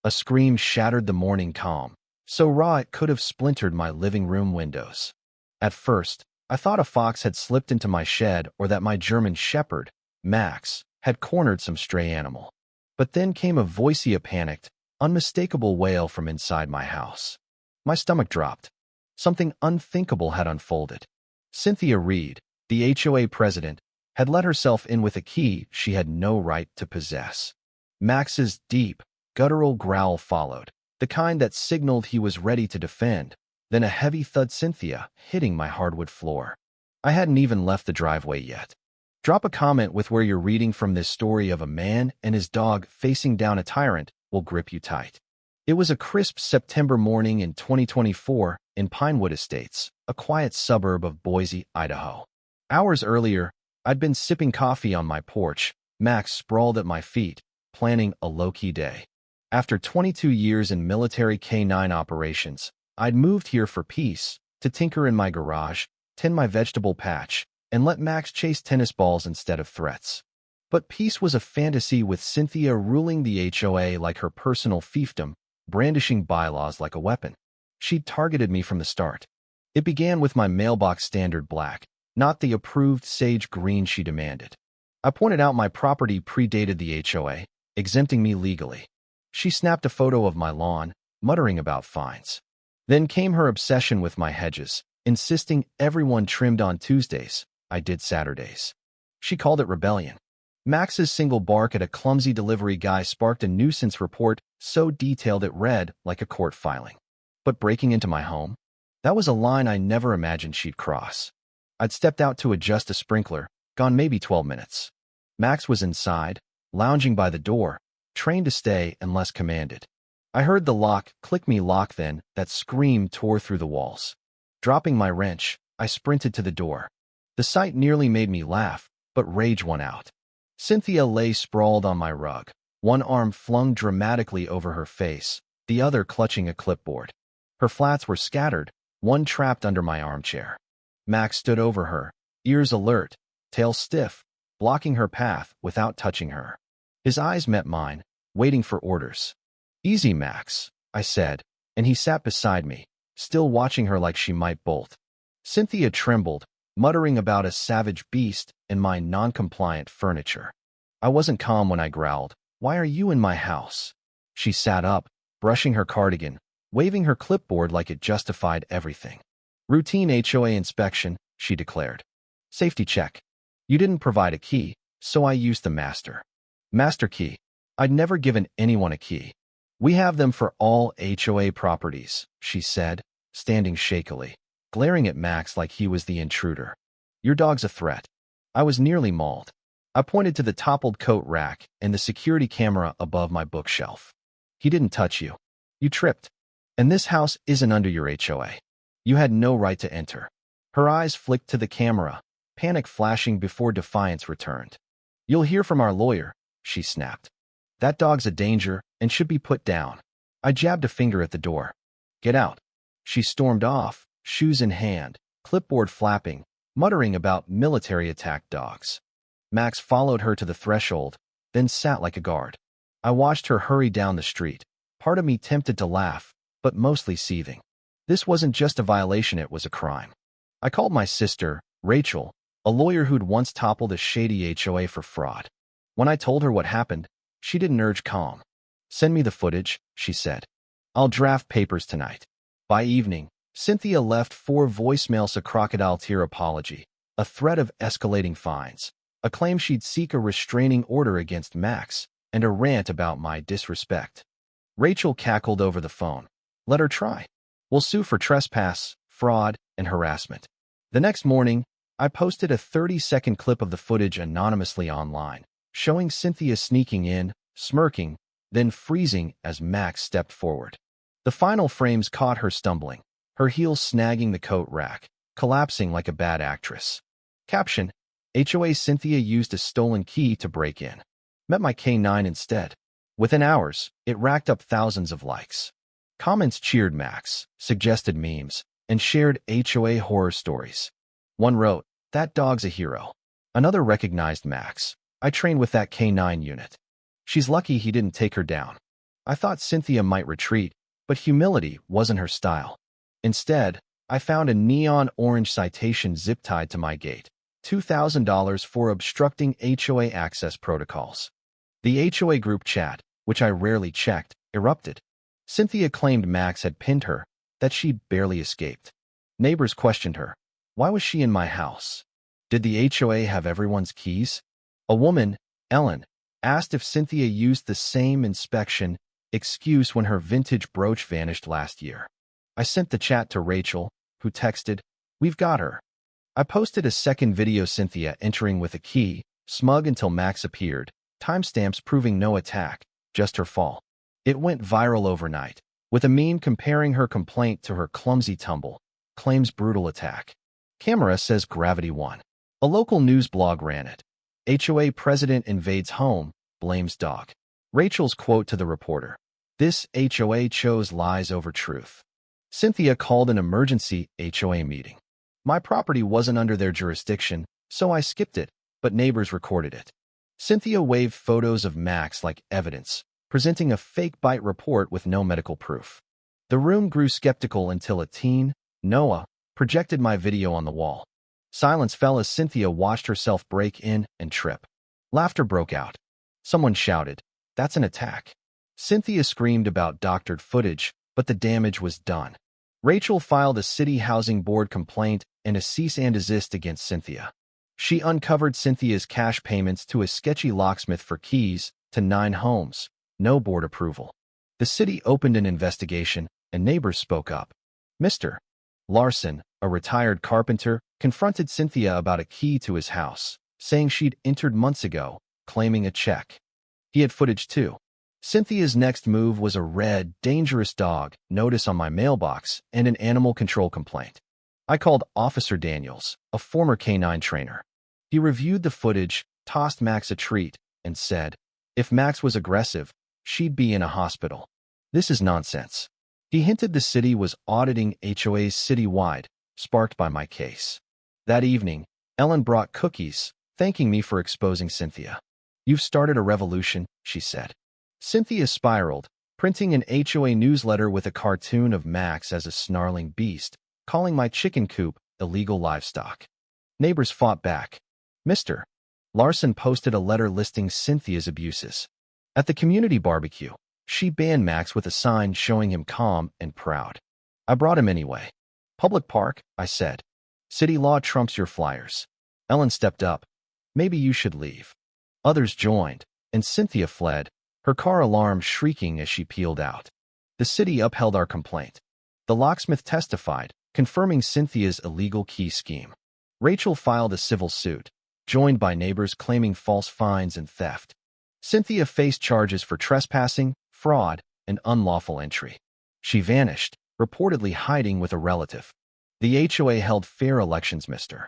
A scream shattered the morning calm, so raw it could have splintered my living room windows. At first, I thought a fox had slipped into my shed or that my German shepherd, Max, had cornered some stray animal. But then came a voicey, panicked, unmistakable wail from inside my house. My stomach dropped. Something unthinkable had unfolded. Cynthia Reed, the HOA president, had let herself in with a key she had no right to possess. Max's deep, guttural growl followed, the kind that signaled he was ready to defend, then a heavy thud, Cynthia hitting my hardwood floor. I hadn't even left the driveway yet. Drop a comment with where you're reading from. This story of a man and his dog facing down a tyrant will grip you tight. It was a crisp September morning in 2024 in Pinewood Estates, a quiet suburb of Boise, Idaho. Hours earlier, I'd been sipping coffee on my porch, Max sprawled at my feet, planning a low-key day. After 22 years in military K-9 operations, I'd moved here for peace, to tinker in my garage, tend my vegetable patch, and let Max chase tennis balls instead of threats. But peace was a fantasy with Cynthia ruling the HOA like her personal fiefdom, brandishing bylaws like a weapon. She'd targeted me from the start. It began with my mailbox standard black, not the approved sage green she demanded. I pointed out my property predated the HOA, exempting me legally. She snapped a photo of my lawn, muttering about fines. Then came her obsession with my hedges, insisting everyone trimmed on Tuesdays. I did Saturdays. She called it rebellion. Max's single bark at a clumsy delivery guy sparked a nuisance report so detailed it read like a court filing. But breaking into my home? That was a line I never imagined she'd cross. I'd stepped out to adjust a sprinkler, gone maybe 12 minutes. Max was inside, lounging by the door, trained to stay unless commanded. I heard the lock click me lock, then that scream tore through the walls. Dropping my wrench, I sprinted to the door. The sight nearly made me laugh, but rage won out. Cynthia lay sprawled on my rug, one arm flung dramatically over her face, the other clutching a clipboard. Her flats were scattered, one trapped under my armchair. Max stood over her, ears alert, tail stiff, blocking her path without touching her. His eyes met mine, waiting for orders. "Easy, Max," I said, and he sat beside me, still watching her like she might bolt. Cynthia trembled, muttering about a savage beast and my non-compliant furniture. I wasn't calm when I growled, "Why are you in my house?" She sat up, brushing her cardigan, waving her clipboard like it justified everything. "Routine HOA inspection," she declared. "Safety check. You didn't provide a key, so I used the master. Master key. I'd never given anyone a key. We have them for all HOA properties," she said, standing shakily, glaring at Max like he was the intruder. "Your dog's a threat." I was nearly mauled. I pointed to the toppled coat rack and the security camera above my bookshelf. "He didn't touch you. You tripped. And this house isn't under your HOA. You had no right to enter." Her eyes flicked to the camera, panic flashing before defiance returned. "You'll hear from our lawyer," she snapped. "That dog's a danger and should be put down." I jabbed a finger at the door. "Get out." She stormed off, shoes in hand, clipboard flapping, muttering about military-attacked dogs. Max followed her to the threshold, then sat like a guard. I watched her hurry down the street, part of me tempted to laugh, but mostly seething. This wasn't just a violation, it was a crime. I called my sister, Rachel, a lawyer who'd once toppled a shady HOA for fraud. When I told her what happened, she didn't urge calm. "Send me the footage," she said. "I'll draft papers tonight." By evening, Cynthia left 4 voicemails, a crocodile tear apology, a threat of escalating fines, a claim she'd seek a restraining order against Max, and a rant about my disrespect. Rachel cackled over the phone. "Let her try. We'll sue for trespass, fraud, and harassment." The next morning, I posted a 30-second clip of the footage anonymously online, showing Cynthia sneaking in, smirking, then freezing as Max stepped forward. The final frames caught her stumbling, her heels snagging the coat rack, collapsing like a bad actress. Caption: HOA Cynthia used a stolen key to break in. Met my K-9 instead. Within hours, it racked up thousands of likes. Comments cheered Max, suggested memes, and shared HOA horror stories. One wrote, "That dog's a hero." Another recognized Max. "I trained with that K-9 unit. She's lucky he didn't take her down." I thought Cynthia might retreat, but humility wasn't her style. Instead, I found a neon orange citation zip-tied to my gate. $2,000 for obstructing HOA access protocols. The HOA group chat, which I rarely checked, erupted. Cynthia claimed Max had pinned her, that she'd barely escaped. Neighbors questioned her. Why was she in my house? Did the HOA have everyone's keys? A woman, Ellen, asked if Cynthia used the same inspection excuse when her vintage brooch vanished last year. I sent the chat to Rachel, who texted, "We've got her." I posted a second video Cynthia entering with a key, smug until Max appeared, timestamps proving no attack, just her fall. It went viral overnight, with a meme comparing her complaint to her clumsy tumble, claims brutal attack. Camera says gravity won. A local news blog ran it. HOA president invades home, blames dog. Rachel's quote to the reporter, "This HOA chose lies over truth." Cynthia called an emergency HOA meeting. My property wasn't under their jurisdiction, so I skipped it, but neighbors recorded it. Cynthia waved photos of Max like evidence, presenting a fake bite report with no medical proof. The room grew skeptical until a teen, Noah, projected my video on the wall. Silence fell as Cynthia watched herself break in and trip. Laughter broke out. Someone shouted, "That's an attack." Cynthia screamed about doctored footage, but the damage was done. Rachel filed a city housing board complaint and a cease and desist against Cynthia. She uncovered Cynthia's cash payments to a sketchy locksmith for keys to 9 homes, no board approval. The city opened an investigation, and neighbors spoke up. Mr. Larson, a retired carpenter, confronted Cynthia about a key to his house, saying she'd entered months ago, claiming a check. He had footage too. Cynthia's next move was a red, dangerous dog notice on my mailbox and an animal control complaint. I called Officer Daniels, a former K-9 trainer. He reviewed the footage, tossed Max a treat, and said, if Max was aggressive, she'd be in a hospital. This is nonsense. He hinted the city was auditing HOAs citywide, sparked by my case. That evening, Ellen brought cookies, thanking me for exposing Cynthia. You've started a revolution, she said. Cynthia spiraled, printing an HOA newsletter with a cartoon of Max as a snarling beast, calling my chicken coop illegal livestock. Neighbors fought back. Mr. Larson posted a letter listing Cynthia's abuses. At the community barbecue, she banned Max with a sign showing him calm and proud. I brought him anyway. Public park, I said. City law trumps your flyers. Ellen stepped up. Maybe you should leave. Others joined, and Cynthia fled, her car alarm shrieking as she peeled out. The city upheld our complaint. The locksmith testified, confirming Cynthia's illegal key scheme. Rachel filed a civil suit, joined by neighbors claiming false fines and theft. Cynthia faced charges for trespassing, fraud, and unlawful entry. She vanished, reportedly hiding with a relative. The HOA held fair elections. Mr.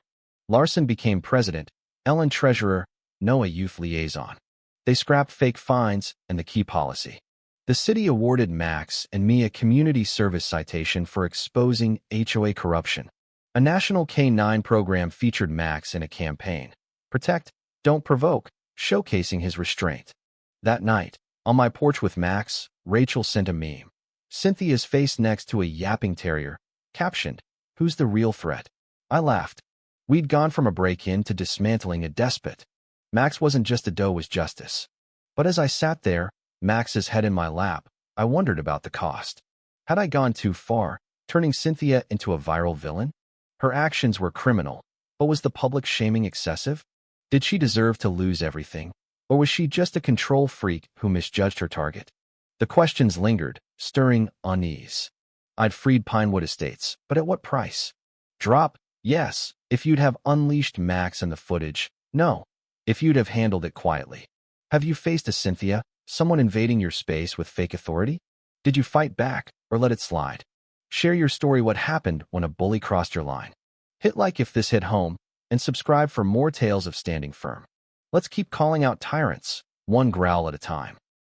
Larson became president, Ellen treasurer, Noah youth liaison. They scrapped fake fines and the key policy. The city awarded Max and me a community service citation for exposing HOA corruption. A national K-9 program featured Max in a campaign, Protect, Don't Provoke, showcasing his restraint. That night, on my porch with Max, Rachel sent a meme. Cynthia's face next to a yapping terrier, captioned, "Who's the real threat?" I laughed. We'd gone from a break-in to dismantling a despot. Max wasn't just a doe was justice. But as I sat there, Max's head in my lap, I wondered about the cost. Had I gone too far, turning Cynthia into a viral villain? Her actions were criminal, but was the public shaming excessive? Did she deserve to lose everything? Or was she just a control freak who misjudged her target? The questions lingered, stirring unease. I'd freed Pinewood Estates, but at what price? Drop? Yes. If you'd have unleashed Max and the footage, no. If you'd have handled it quietly. Have you faced a Cynthia, someone invading your space with fake authority? Did you fight back, or let it slide? Share your story. What happened when a bully crossed your line? Hit like if this hit home, and subscribe for more tales of standing firm. Let's keep calling out tyrants, one growl at a time.